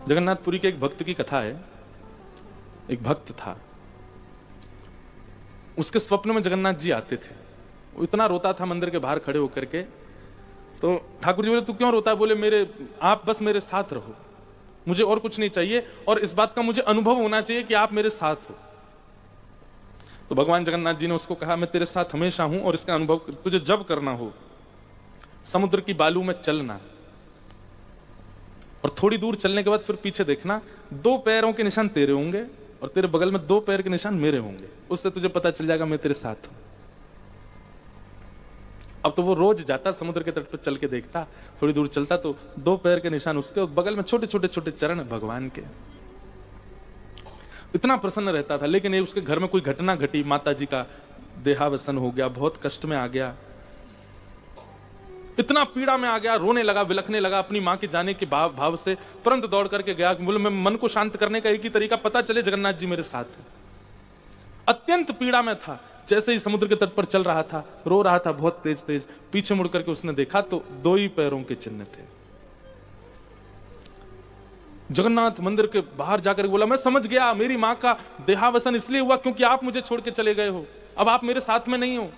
जगन्नाथपुरी के एक भक्त की कथा है। एक भक्त था, उसके स्वप्न में जगन्नाथ जी आते थे। वो इतना रोता था मंदिर के बाहर खड़े होकर के। तो ठाकुर जी बोले, तू क्यों रोता है? बोले, आप बस मेरे साथ रहो, मुझे और कुछ नहीं चाहिए, और इस बात का मुझे अनुभव होना चाहिए कि आप मेरे साथ हो। तो भगवान जगन्नाथ जी ने उसको कहा, मैं तेरे साथ हमेशा हूं, और इसका अनुभव तुझे जब करना हो समुद्र की बालू में चलना, और थोड़ी दूर चलने के बाद फिर पीछे देखना, 2 पैरों के निशान तेरे होंगे और तेरे बगल में 2 पैर के निशान मेरे होंगे। उससे तुझे पता चल जाएगा मैं तेरे साथ हूं। अब तो वो रोज जाता, समुद्र के तट पर चल के देखता, थोड़ी दूर चलता तो 2 पैर के निशान उसके, और बगल में छोटे छोटे छोटे चरण भगवान के। इतना प्रसन्न रहता था। लेकिन ये उसके घर में कोई घटना घटी, माता जी का देहावसन हो गया, बहुत कष्ट में आ गया, इतना पीड़ा में आ गया, रोने लगा, विलखने लगा। अपनी मां के जाने के भाव से तुरंत दौड़ करके गया। बोले, मैं मन को शांत करने का एक ही तरीका, पता चले जगन्नाथ जी मेरे साथ हैं। अत्यंत पीड़ा में था। जैसे ही समुद्र के तट पर चल रहा था, रो रहा था बहुत तेज तेज। पीछे मुड़ करके उसने देखा तो 2 ही पैरों के चिन्ह थे। जगन्नाथ मंदिर के बाहर जाकर बोला, मैं समझ गया, मेरी मां का देहावसन इसलिए हुआ क्योंकि आप मुझे छोड़ के चले गए हो। अब आप मेरे साथ में नहीं हो।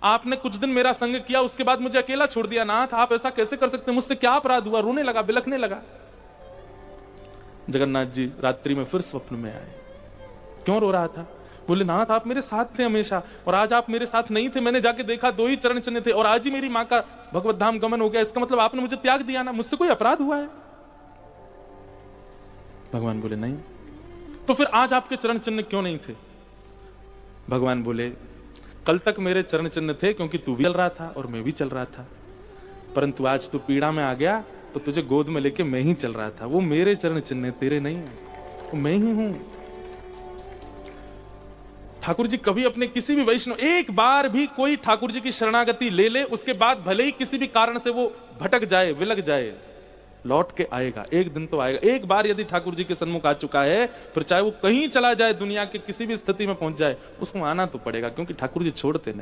आपने कुछ दिन मेरा संग किया, उसके बाद मुझे अकेला छोड़ दिया। नाथ, आप ऐसा कैसे कर सकते हैं? मुझसे क्या अपराध हुआ? रोने लगा, बिलखने लगा। जगन्नाथ जी रात्रि में फिर स्वप्न में आए। क्यों रो रहा था? बोले, नाथ, आप मेरे साथ थे हमेशा, और आज आप मेरे साथ नहीं थे। मैंने जाके देखा 2 ही चरण चिन्ह थे, और आज ही मेरी मां का भगवत धाम गमन हो गया। इसका मतलब आपने मुझे त्याग दिया ना? मुझसे कोई अपराध हुआ है? भगवान बोले, नहीं। तो फिर आज आपके चरण चिन्ह क्यों नहीं थे? भगवान बोले, कल तक मेरे चरण चिन्ह थे क्योंकि तू भी चल रहा था और मैं भी चल रहा था, परंतु आज तू पीड़ा में आ गया तो तुझे गोद में लेके मैं ही चल रहा था। वो मेरे चरण चिन्ह तेरे नहीं है, वो मैं ही हूं। ठाकुर जी कभी अपने किसी भी वैष्णव, एक बार भी कोई ठाकुर जी की शरणागति ले ले, उसके बाद भले ही किसी भी कारण से वो भटक जाए, विलग जाए, लौट के आएगा। एक दिन तो आएगा। एक बार यदि ठाकुर जी के सन्मुख आ चुका है, फिर चाहे वो कहीं चला जाए, दुनिया के किसी भी स्थिति में पहुंच जाए, उसको आना तो पड़ेगा, क्योंकि ठाकुर जी छोड़ते नहीं।